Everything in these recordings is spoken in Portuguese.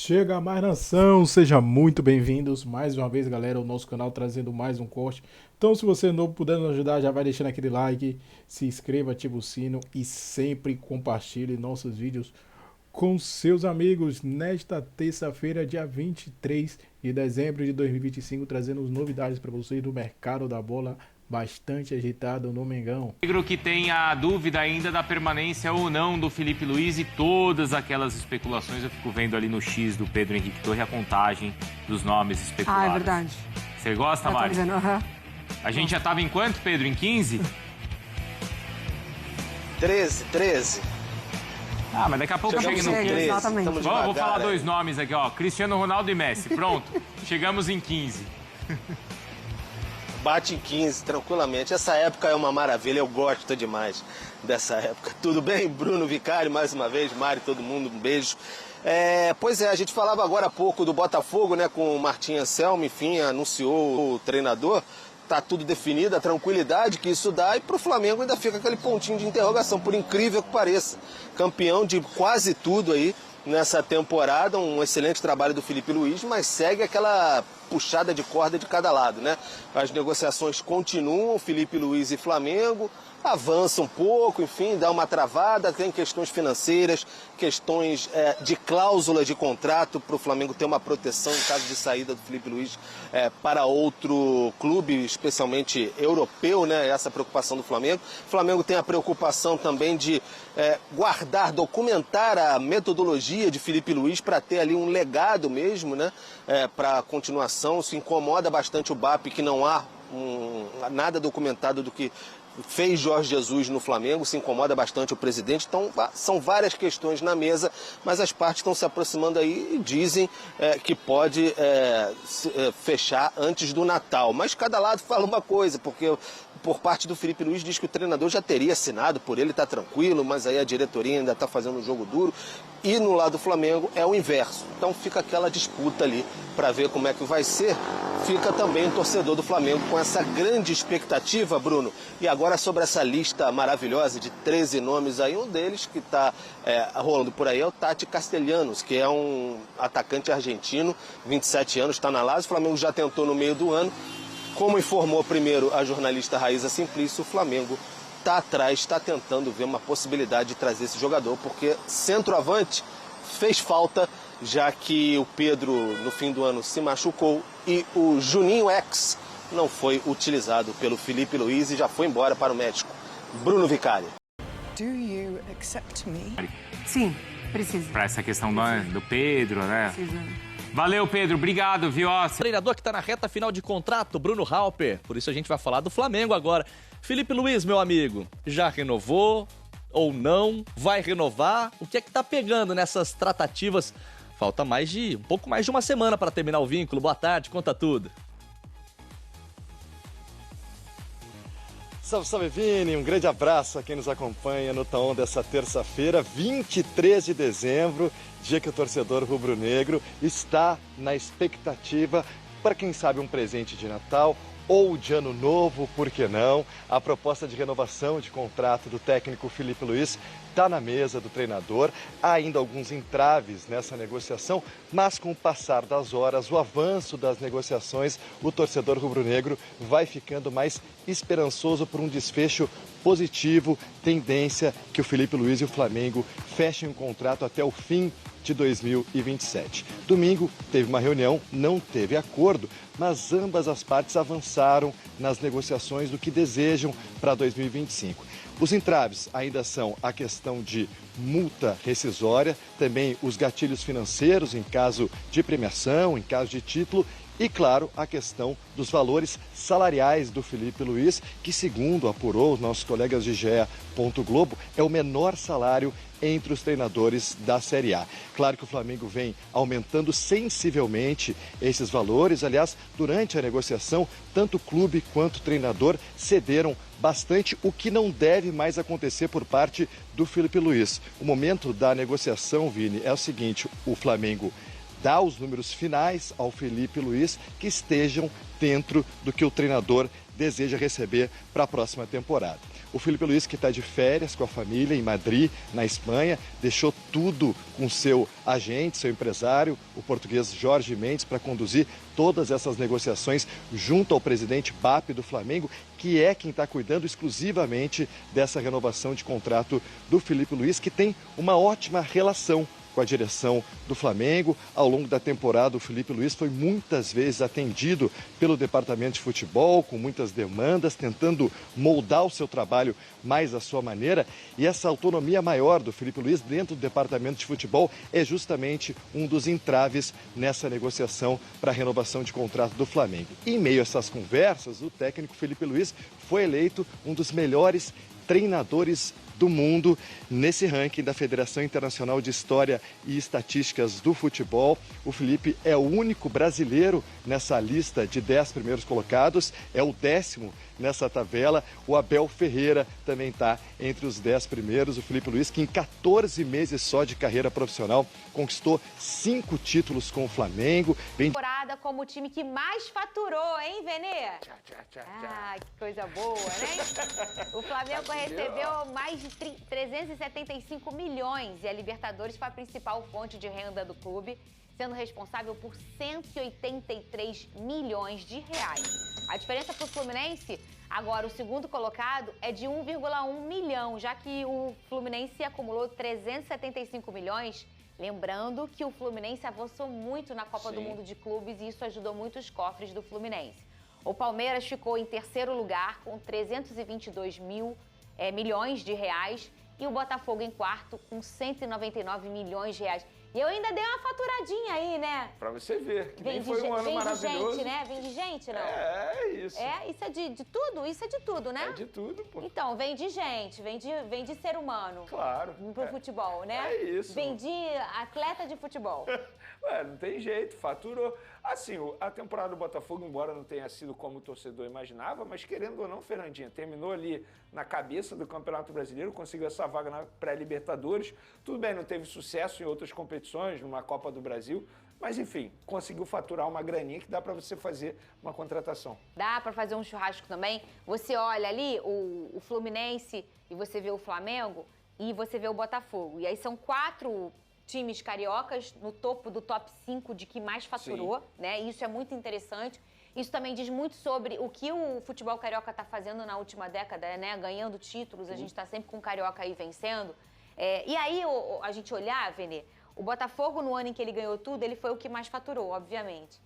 Chega mais nação, sejam muito bem-vindos mais uma vez, galera, ao nosso canal trazendo mais um corte. Então, se você é novo, puder nos ajudar, já vai deixando aquele like, se inscreva, ativa o sino e sempre compartilhe nossos vídeos com seus amigos nesta terça-feira, dia 23 de dezembro de 2025, trazendo novidades para vocês do mercado da bola bastante agitado no Mengão. Que tem a dúvida ainda da permanência ou não do Felipe Luiz e todas aquelas especulações. Eu fico vendo ali no X do Pedro Henrique Torre a contagem dos nomes especulados. Ah, é verdade. Você gosta, Mari? A gente já estava em quanto, Pedro? Em 15? 13. Ah, mas daqui a pouco chega no 15. Exatamente. Vou falar dois nomes aqui, ó. Cristiano Ronaldo e Messi. Pronto. Chegamos em 15. Bate em 15, tranquilamente. Essa época é uma maravilha, eu gosto demais dessa época. Tudo bem? Bruno Vicari, mais uma vez. Mari, todo mundo, um beijo. Pois é, a gente falava agora há pouco do Botafogo, né, com o Martim Anselmo, enfim, anunciou o treinador. Tá tudo definido, a tranquilidade que isso dá, e pro Flamengo ainda fica aquele pontinho de interrogação, por incrível que pareça. Campeão de quase tudo aí nessa temporada, um excelente trabalho do Felipe Luiz, mas segue aquela puxada de corda de cada lado, né? As negociações continuam, Felipe Luiz e Flamengo, avança um pouco, enfim, dá uma travada, tem questões financeiras, questões de cláusula de contrato para o Flamengo ter uma proteção em caso de saída do Felipe Luiz para outro clube, especialmente europeu, né? Essa preocupação do Flamengo. O Flamengo tem a preocupação também de guardar, documentar a metodologia de Felipe Luiz para ter ali um legado mesmo, né? Para a continuação. Isso incomoda bastante o BAP, que não há nada documentado do que fez Jorge Jesus no Flamengo, se incomoda bastante o presidente. Então, são várias questões na mesa, mas as partes estão se aproximando aí e dizem que pode fechar antes do Natal. Mas cada lado fala uma coisa, porque por parte do Felipe Luiz diz que o treinador já teria assinado por ele, está tranquilo, mas aí a diretoria ainda está fazendo um jogo duro. E no lado do Flamengo é o inverso. Então fica aquela disputa ali para ver como é que vai ser. Fica também o torcedor do Flamengo com essa grande expectativa, Bruno. E agora sobre essa lista maravilhosa de 13 nomes aí, um deles que está rolando por aí é o Tati Castellanos, que é um atacante argentino, 27 anos, está na Lazio. O Flamengo já tentou no meio do ano. Como informou primeiro a jornalista Raíza Simplício, o Flamengo está atrás, está tentando ver uma possibilidade de trazer esse jogador, porque centroavante fez falta, já que o Pedro no fim do ano se machucou e o Juninho X não foi utilizado pelo Felipe Luiz e já foi embora para o México. Bruno Vicari. Do you accept me? Sim, precisa. Para essa questão do Pedro, né? Precisa. Valeu, Pedro. Obrigado, viu? Treinador que está na reta final de contrato, Bruno Halper. Por isso a gente vai falar do Flamengo agora. Felipe Luiz, meu amigo, já renovou ou não? Vai renovar? O que é que tá pegando nessas tratativas? Falta um pouco mais de uma semana para terminar o vínculo. Boa tarde, conta tudo. Salve, salve, Vini! Um grande abraço a quem nos acompanha no Taon dessa terça-feira, 23 de dezembro, dia que o torcedor rubro-negro está na expectativa para, quem sabe, um presente de Natal ou de Ano Novo, por que não? A proposta de renovação de contrato do técnico Felipe Luiz está na mesa do treinador. Há ainda alguns entraves nessa negociação, mas com o passar das horas, o avanço das negociações, o torcedor rubro-negro vai ficando mais esperançoso por um desfecho positivo, tendência que o Felipe Luiz e o Flamengo fechem um contrato até o fim de 2027. Domingo teve uma reunião, não teve acordo, mas ambas as partes avançaram nas negociações do que desejam para 2025. Os entraves ainda são a questão de multa rescisória, também os gatilhos financeiros em caso de premiação, em caso de título e, claro, a questão dos valores salariais do Felipe Luiz, que, segundo apurou os nossos colegas de GE. Globo, é o menor salário entre os treinadores da Série A. Claro que o Flamengo vem aumentando sensivelmente esses valores. Aliás, durante a negociação, tanto o clube quanto o treinador cederam bastante, o que não deve mais acontecer por parte do Felipe Luiz. O momento da negociação, Vini, é o seguinte: o Flamengo dá os números finais ao Felipe Luiz que estejam dentro do que o treinador deseja receber para a próxima temporada. O Filipe Luís, que está de férias com a família em Madrid, na Espanha, deixou tudo com seu agente, seu empresário, o português Jorge Mendes, para conduzir todas essas negociações junto ao presidente BAP do Flamengo, que é quem está cuidando exclusivamente dessa renovação de contrato do Filipe Luís, que tem uma ótima relação com a direção do Flamengo. Ao longo da temporada, o Filipe Luís foi muitas vezes atendido pelo departamento de futebol, com muitas demandas, tentando moldar o seu trabalho mais à sua maneira. E essa autonomia maior do Filipe Luís dentro do departamento de futebol é justamente um dos entraves nessa negociação para a renovação de contrato do Flamengo. Em meio a essas conversas, o técnico Filipe Luís foi eleito um dos melhores treinadores do mundo nesse ranking da Federação Internacional de História e Estatísticas do Futebol. O Filipe é o único brasileiro nessa lista de 10 primeiros colocados, é o 10º nessa tabela. O Abel Ferreira também está entre os 10 primeiros. O Filipe Luís, que em 14 meses só de carreira profissional, conquistou 5 títulos com o Flamengo. Temporada como o time que mais faturou, hein, Venê? Ah, que coisa boa, né? O Flamengo recebeu mais de 375 milhões e a Libertadores foi a principal fonte de renda do clube, sendo responsável por 183 milhões de reais. A diferença para o Fluminense, agora o segundo colocado, é de 1,1 milhão, já que o Fluminense acumulou 375 milhões. Lembrando que o Fluminense avançou muito na Copa do Mundo de Clubes e isso ajudou muito os cofres do Fluminense. O Palmeiras ficou em terceiro lugar com 322 milhões de reais e o Botafogo em quarto com 199 milhões de reais. E eu ainda dei uma faturadinha aí, né? Pra você ver, que nem foi um ano maravilhoso. Vem de gente, né? Vem de gente, não? É isso. Isso é de tudo? Isso é de tudo, né? É de tudo, pô. Então, vem de gente, vem de ser humano. Claro. Pro futebol, né? É isso. Vem de atleta de futebol. Ué, não tem jeito, faturou. Assim, a temporada do Botafogo, embora não tenha sido como o torcedor imaginava, mas querendo ou não, Fernandinha, terminou ali na cabeça do Campeonato Brasileiro, conseguiu essa vaga na pré-Libertadores. Tudo bem, não teve sucesso em outras competições, numa Copa do Brasil, mas enfim, conseguiu faturar uma graninha que dá para você fazer uma contratação. Dá para fazer um churrasco também. Você olha ali o Fluminense e você vê o Flamengo e você vê o Botafogo. E aí são 4 times cariocas no topo do top 5 de que mais faturou, né? Isso é muito interessante. Isso também diz muito sobre o que o futebol carioca está fazendo na última década, né? Ganhando títulos, a gente está sempre com o carioca aí vencendo. E aí a gente olhar, Venê, o Botafogo no ano em que ele ganhou tudo, ele foi o que mais faturou, obviamente.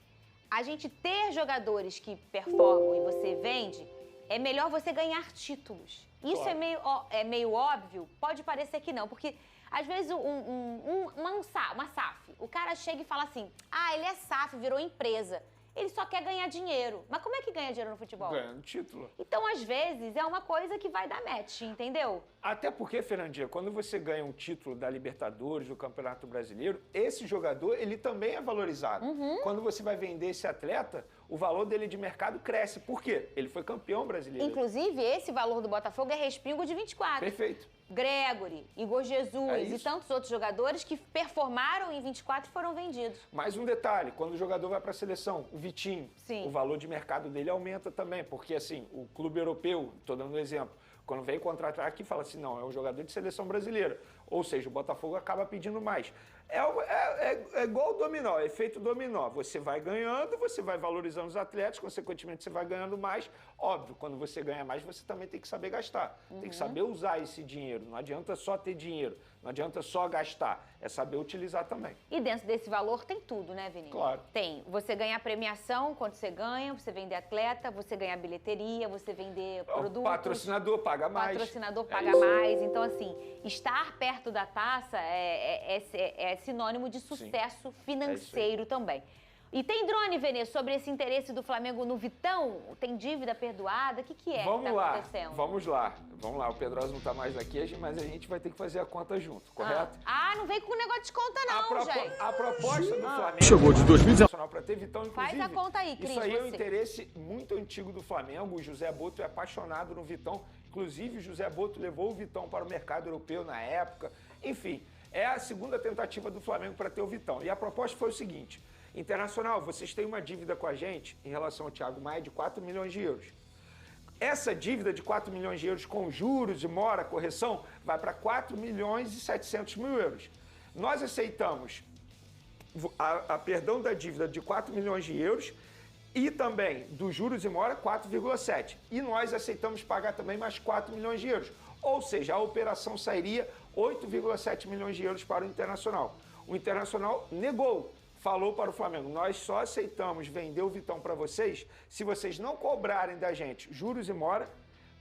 A gente ter jogadores que performam e você vende, é melhor você ganhar títulos. Isso é meio óbvio? Pode parecer que não, porque às vezes uma SAF, o cara chega e fala assim, ele é SAF, virou empresa. Ele só quer ganhar dinheiro. Mas como é que ganha dinheiro no futebol? Ganhando título. Então, às vezes, é uma coisa que vai dar match, entendeu? Até porque, Fernandinha, quando você ganha um título da Libertadores, do Campeonato Brasileiro, esse jogador, ele também é valorizado. Quando você vai vender esse atleta, o valor dele de mercado cresce. Por quê? Ele foi campeão brasileiro. Inclusive, esse valor do Botafogo é respingo de 24. Perfeito. Gregory, Igor Jesus e tantos outros jogadores que performaram em 24 e foram vendidos. Mais um detalhe, quando o jogador vai para a seleção, o Vitinho, o valor de mercado dele aumenta também, porque assim, o clube europeu, estou dando um exemplo, quando vem contratar aqui, fala assim, não, é um jogador de seleção brasileira. Ou seja, o Botafogo acaba pedindo mais. É igual o dominó, é efeito dominó. Você vai ganhando, você vai valorizando os atletas, consequentemente você vai ganhando mais. Óbvio, quando você ganha mais, você também tem que saber gastar. Tem que saber usar esse dinheiro. Não adianta só ter dinheiro, não adianta só gastar. É saber utilizar também. E dentro desse valor tem tudo, né, Vinícius? Claro. Tem. Você ganha premiação quando você ganha, você vender atleta, você ganha bilheteria, você vender produtos. O patrocinador paga mais. Patrocinador paga mais. Então, assim, estar perto da taça é sinônimo de sucesso financeiro também. E tem drone, Venê, sobre esse interesse do Flamengo no Vitão? Tem dívida perdoada? O que é que tá acontecendo? Vamos lá. O Pedrosa não tá mais aqui, mas a gente vai ter que fazer a conta junto, correto? Não vem com o negócio de conta não, gente. A proposta do Flamengo... Chegou de 2019 para ter Vitão, inclusive... Faz a conta aí, Cris. Isso aí é um interesse muito antigo do Flamengo. O José Boto é apaixonado no Vitão. Inclusive, o José Boto levou o Vitão para o mercado europeu na época. Enfim, é a segunda tentativa do Flamengo para ter o Vitão. E a proposta foi o seguinte... Internacional, vocês têm uma dívida com a gente em relação ao Thiago Maia de 4 milhões de euros. Essa dívida de 4 milhões de euros com juros e mora, correção, vai para 4 milhões e 700 mil euros. Nós aceitamos a perdão da dívida de 4 milhões de euros e também dos juros e mora 4,7. E nós aceitamos pagar também mais 4 milhões de euros. Ou seja, a operação sairia 8,7 milhões de euros para o Internacional. O Internacional negou, falou para o Flamengo, nós só aceitamos vender o Vitão para vocês se vocês não cobrarem da gente juros e mora,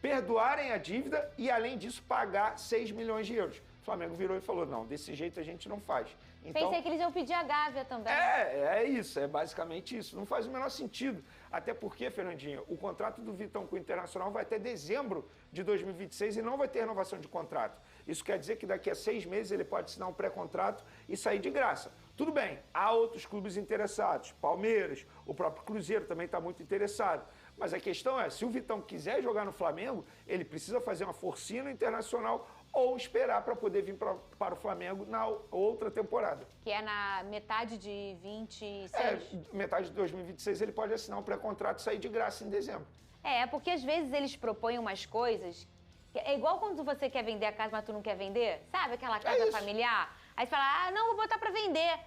perdoarem a dívida e, além disso, pagar 6 milhões de euros. O Flamengo virou e falou, não, desse jeito a gente não faz. Então, pensei que eles iam pedir a Gávea também. É isso, é basicamente isso. Não faz o menor sentido. Até porque, Fernandinho, o contrato do Vitão com o Internacional vai até dezembro de 2026 e não vai ter renovação de contrato. Isso quer dizer que daqui a 6 meses ele pode assinar um pré-contrato e sair de graça. Tudo bem, há outros clubes interessados, Palmeiras, o próprio Cruzeiro também está muito interessado. Mas a questão é, se o Vitão quiser jogar no Flamengo, ele precisa fazer uma forcinha no Internacional ou esperar para poder vir para o Flamengo na outra temporada. Que é na metade de 26? Metade de 2026 ele pode assinar um pré-contrato e sair de graça em dezembro. Porque às vezes eles propõem umas coisas... É igual quando você quer vender a casa, mas tu não quer vender. Sabe aquela casa familiar? Aí você fala, não, vou botar para vender.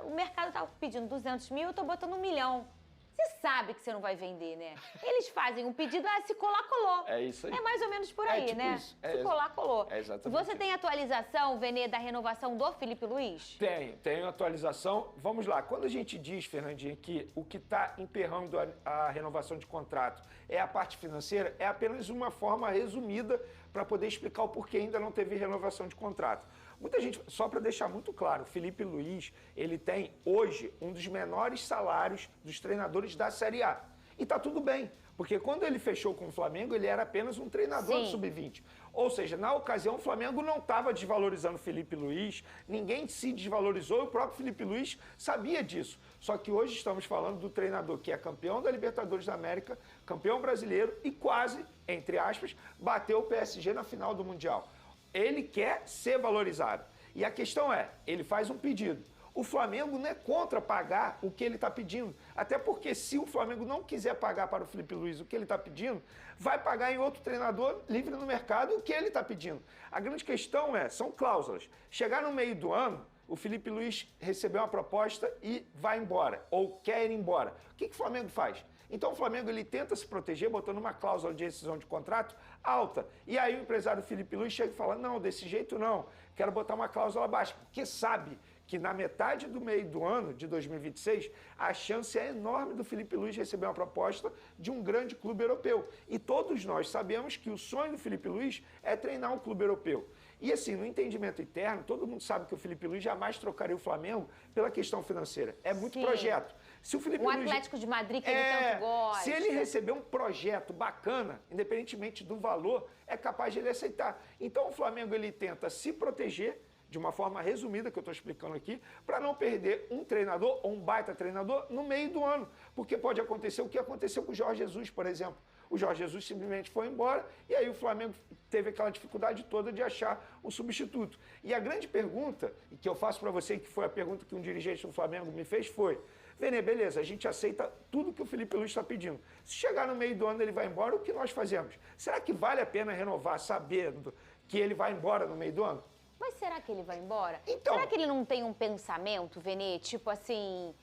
O mercado tá pedindo 200 mil, eu tô botando 1 milhão. Você sabe que você não vai vender, né? Eles fazem um pedido, se colar, colou. É isso aí. É mais ou menos por aí, tipo né? Isso. Se colar, colou. É exatamente Você tem atualização, Venê, da renovação do Felipe Luiz? Tenho atualização. Vamos lá. Quando a gente diz, Fernandinha, que o que está emperrando a renovação de contrato é a parte financeira, é apenas uma forma resumida para poder explicar o porquê ainda não teve renovação de contrato. Muita gente, só para deixar muito claro, o Felipe Luiz, ele tem hoje um dos menores salários dos treinadores da Série A. E tá tudo bem, porque quando ele fechou com o Flamengo, ele era apenas um treinador de sub-20. Ou seja, na ocasião, o Flamengo não estava desvalorizando o Felipe Luiz, ninguém se desvalorizou e o próprio Felipe Luiz sabia disso. Só que hoje estamos falando do treinador que é campeão da Libertadores da América, campeão brasileiro e quase, entre aspas, bateu o PSG na final do Mundial. Ele quer ser valorizado. E a questão é, ele faz um pedido. O Flamengo não é contra pagar o que ele está pedindo. Até porque se o Flamengo não quiser pagar para o Felipe Luiz o que ele está pedindo, vai pagar em outro treinador livre no mercado o que ele está pedindo. A grande questão são cláusulas. Chegar no meio do ano, o Felipe Luiz recebeu uma proposta e vai embora, ou quer ir embora. O que o Flamengo faz? Então o Flamengo ele tenta se proteger botando uma cláusula de rescisão de contrato alta. E aí o empresário Felipe Luiz chega e fala, não, desse jeito não, quero botar uma cláusula baixa, porque sabe que na metade do meio do ano de 2026, a chance é enorme do Felipe Luiz receber uma proposta de um grande clube europeu. E todos nós sabemos que o sonho do Felipe Luiz é treinar um clube europeu. E assim, no entendimento interno, todo mundo sabe que o Felipe Luiz jamais trocaria o Flamengo pela questão financeira. É muito projeto. Se o Felipe Luiz, Atlético de Madrid, que ele tanto gosta. Se ele receber um projeto bacana, independentemente do valor, é capaz de ele aceitar. Então o Flamengo ele tenta se proteger, de uma forma resumida que eu estou explicando aqui, para não perder um treinador ou um baita treinador no meio do ano. Porque pode acontecer o que aconteceu com o Jorge Jesus, por exemplo. O Jorge Jesus simplesmente foi embora e aí o Flamengo teve aquela dificuldade toda de achar um substituto. E a grande pergunta, que eu faço para você, que foi a pergunta que um dirigente do Flamengo me fez, foi: Venê, beleza, a gente aceita tudo que o Felipe Luiz está pedindo. Se chegar no meio do ano ele vai embora, o que nós fazemos? Será que vale a pena renovar sabendo que ele vai embora no meio do ano? Mas será que ele vai embora? Então, será que ele não tem um pensamento, Venê, tipo assim,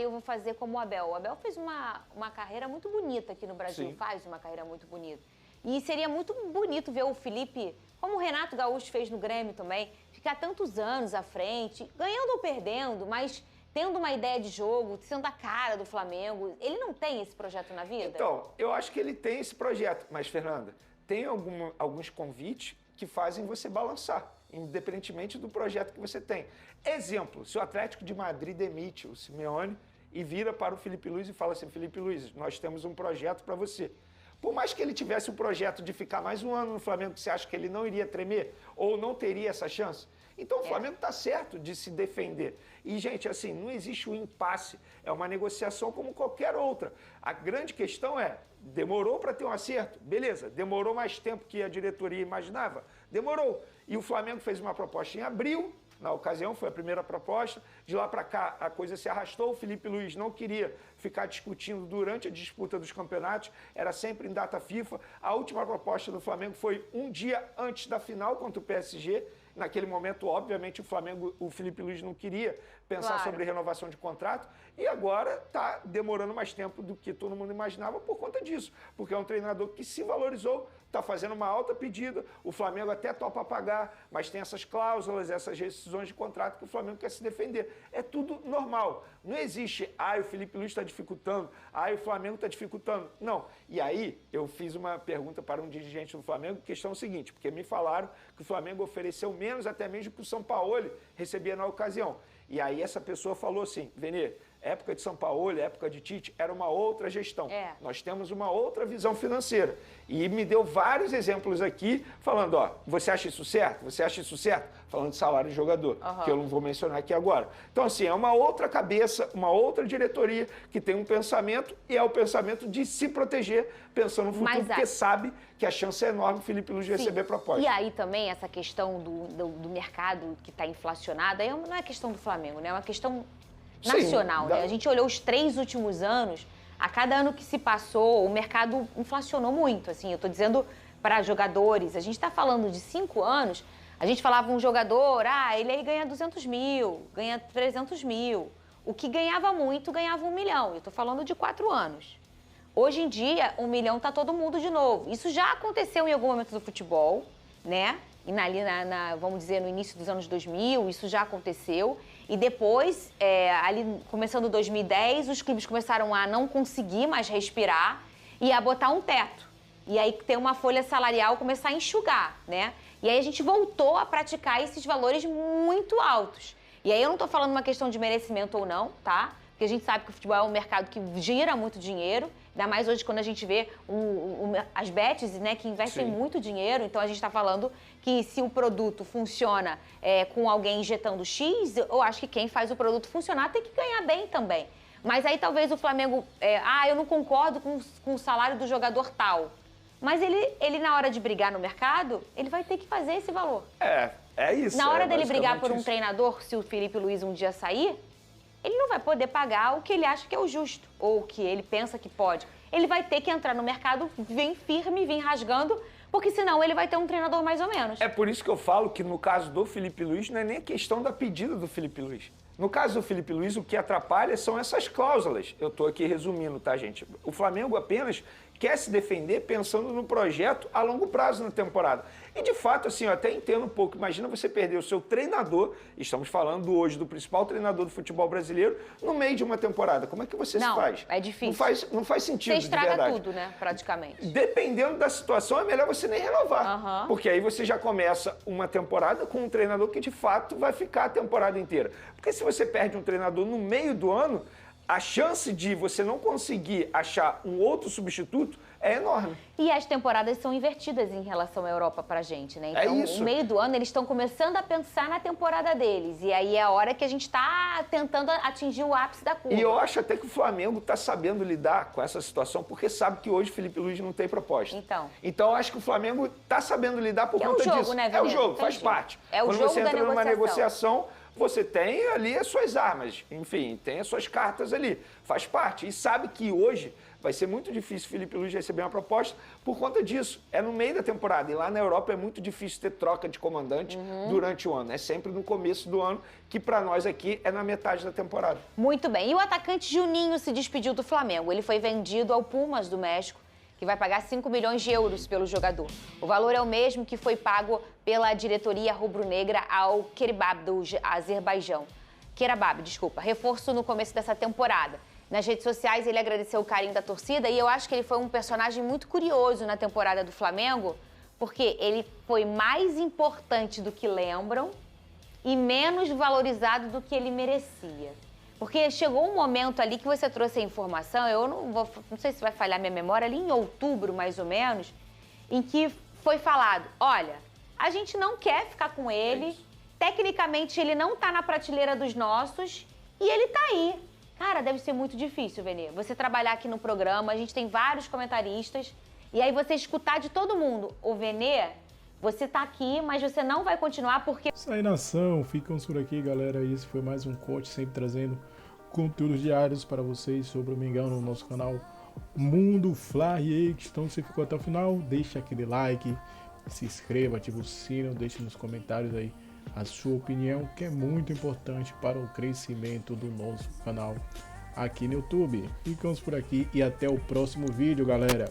eu vou fazer como o Abel. O Abel fez uma carreira muito bonita aqui no Brasil, faz uma carreira muito bonita. E seria muito bonito ver o Felipe, como o Renato Gaúcho fez no Grêmio também, ficar tantos anos à frente, ganhando ou perdendo, mas tendo uma ideia de jogo, sendo a cara do Flamengo. Ele não tem esse projeto na vida? Então, eu acho que ele tem esse projeto. Mas, Fernanda, tem alguns convites que fazem você balançar, independentemente do projeto que você tem. Exemplo, se o Atlético de Madrid demite o Simeone e vira para o Felipe Luiz e fala assim: Felipe Luiz, nós temos um projeto para você. Por mais que ele tivesse o projeto de ficar mais um ano no Flamengo, você acha que ele não iria tremer ou não teria essa chance? Então o Flamengo está certo de se defender. E, gente, assim, não existe um impasse. É uma negociação como qualquer outra. A grande questão é, demorou para ter um acerto? Beleza. Demorou mais tempo que a diretoria imaginava? Demorou. E o Flamengo fez uma proposta em abril, na ocasião, foi a primeira proposta. De lá para cá, a coisa se arrastou. O Filipe Luiz não queria ficar discutindo durante a disputa dos campeonatos, era sempre em data FIFA. A última proposta do Flamengo foi um dia antes da final contra o PSG. Naquele momento, obviamente, o Filipe Luiz não queria pensar sobre renovação de contrato e agora está demorando mais tempo do que todo mundo imaginava por conta disso, porque é um treinador que se valorizou, está fazendo uma alta pedida, o Flamengo até topa pagar, mas tem essas cláusulas, essas rescisões de contrato que o Flamengo quer se defender. É tudo normal. Não existe, o Filipe Luiz está dificultando, o Flamengo está dificultando. Não. E aí, eu fiz uma pergunta para um dirigente do Flamengo, questão é o seguinte, porque me falaram que o Flamengo ofereceu menos até mesmo que o Sampaoli recebia na ocasião. E aí essa pessoa falou assim, Venê, época de Sampaoli, época de Tite, era uma outra gestão. Nós temos uma outra visão financeira. E me deu vários exemplos aqui, falando, você acha isso certo? Você acha isso certo? Falando de salário de jogador, que eu não vou mencionar aqui agora. Então, assim, é uma outra cabeça, uma outra diretoria que tem um pensamento e é o pensamento de se proteger, pensando no futuro, porque sabe que a chance é enorme o Filipe Luiz receber proposta. E aí também essa questão do mercado que está inflacionado, aí não é questão do Flamengo, né? É uma questão nacional, né? A gente olhou os 3 últimos anos, a cada ano que se passou, o mercado inflacionou muito, assim, eu tô dizendo para jogadores, a gente tá falando de 5 anos, a gente falava um jogador, ele aí ganha 200 mil, ganha 300 mil, o que ganhava muito, ganhava 1 milhão, eu tô falando de 4 anos. Hoje em dia, 1 milhão tá todo mundo de novo, isso já aconteceu em algum momento do futebol, né? E vamos dizer, no início dos anos 2000, isso já aconteceu. E depois, ali começando 2010, os clubes começaram a não conseguir mais respirar e a botar um teto. E aí ter uma folha salarial começar a enxugar, né? E aí a gente voltou a praticar esses valores muito altos. E aí eu não tô falando uma questão de merecimento ou não, tá? Porque a gente sabe que o futebol é um mercado que gira muito dinheiro, ainda mais hoje quando a gente vê as bets, né, que investem muito dinheiro. Então a gente está falando que se o produto funciona com alguém injetando X, eu acho que quem faz o produto funcionar tem que ganhar bem também. Mas aí talvez o Flamengo, eu não concordo com o salário do jogador tal. Mas ele na hora de brigar no mercado, ele vai ter que fazer esse valor. É isso. Na hora dele brigar por um treinador, se o Filipe Luiz um dia sair, ele não vai poder pagar o que ele acha que é o justo, ou o que ele pensa que pode. Ele vai ter que entrar no mercado, vir firme, vir rasgando, porque senão ele vai ter um treinador mais ou menos. É por isso que eu falo que no caso do Filipe Luiz não é nem a questão da pedida do Filipe Luiz. No caso do Filipe Luiz, o que atrapalha são essas cláusulas. Eu estou aqui resumindo, tá, gente? O Flamengo apenas quer se defender pensando no projeto a longo prazo na temporada. E, de fato, assim, eu até entendo um pouco. Imagina você perder o seu treinador, estamos falando hoje do principal treinador do futebol brasileiro, no meio de uma temporada. Como é que você se faz? É difícil. Não faz sentido, você estraga de verdade. tudo, né? Praticamente. Dependendo da situação, é melhor você nem renovar. Porque aí você já começa uma temporada com um treinador que, de fato, vai ficar a temporada inteira. Porque se você perde um treinador no meio do ano, a chance de você não conseguir achar um outro substituto é enorme. E as temporadas são invertidas em relação à Europa pra gente, né? Então, no meio do ano, eles estão começando a pensar na temporada deles. E aí é a hora que a gente tá tentando atingir o ápice da curva. E eu acho até que o Flamengo tá sabendo lidar com essa situação, porque sabe que hoje o Filipe Luiz não tem proposta. Então eu acho que o Flamengo tá sabendo lidar por conta disso. É o jogo, né, Veneno? É o jogo, faz parte. É o Quando jogo você da entra numa negociação. negociação, você tem ali as suas armas, enfim, tem as suas cartas ali, faz parte. E sabe que hoje vai ser muito difícil o Filipe Luiz receber uma proposta por conta disso. É no meio da temporada e lá na Europa é muito difícil ter troca de comandante durante o ano. É sempre no começo do ano, que para nós aqui é na metade da temporada. Muito bem. E o atacante Juninho se despediu do Flamengo. Ele foi vendido ao Pumas do México, que vai pagar 5 milhões de euros pelo jogador. O valor é o mesmo que foi pago pela diretoria rubro-negra ao Querabab, do Azerbaijão. Reforço no começo dessa temporada. Nas redes sociais, ele agradeceu o carinho da torcida e eu acho que ele foi um personagem muito curioso na temporada do Flamengo, porque ele foi mais importante do que lembram e menos valorizado do que ele merecia. Porque chegou um momento ali que você trouxe a informação, eu não sei se vai falhar minha memória, ali em outubro, mais ou menos, em que foi falado, olha, a gente não quer ficar com ele, tecnicamente ele não tá na prateleira dos nossos e ele tá aí. Cara, deve ser muito difícil, Venê, você trabalhar aqui no programa, a gente tem vários comentaristas, e aí você escutar de todo mundo, o Venê Você tá aqui, mas você não vai continuar porque... Isso aí, nação. Ficamos por aqui, galera. Esse foi mais um corte, sempre trazendo conteúdos diários para vocês sobre o Mengão no nosso canal Mundo Fla React. Então, se ficou até o final, deixa aquele like, se inscreva, ativa o sino, deixe nos comentários aí a sua opinião, que é muito importante para o crescimento do nosso canal aqui no YouTube. Ficamos por aqui e até o próximo vídeo, galera.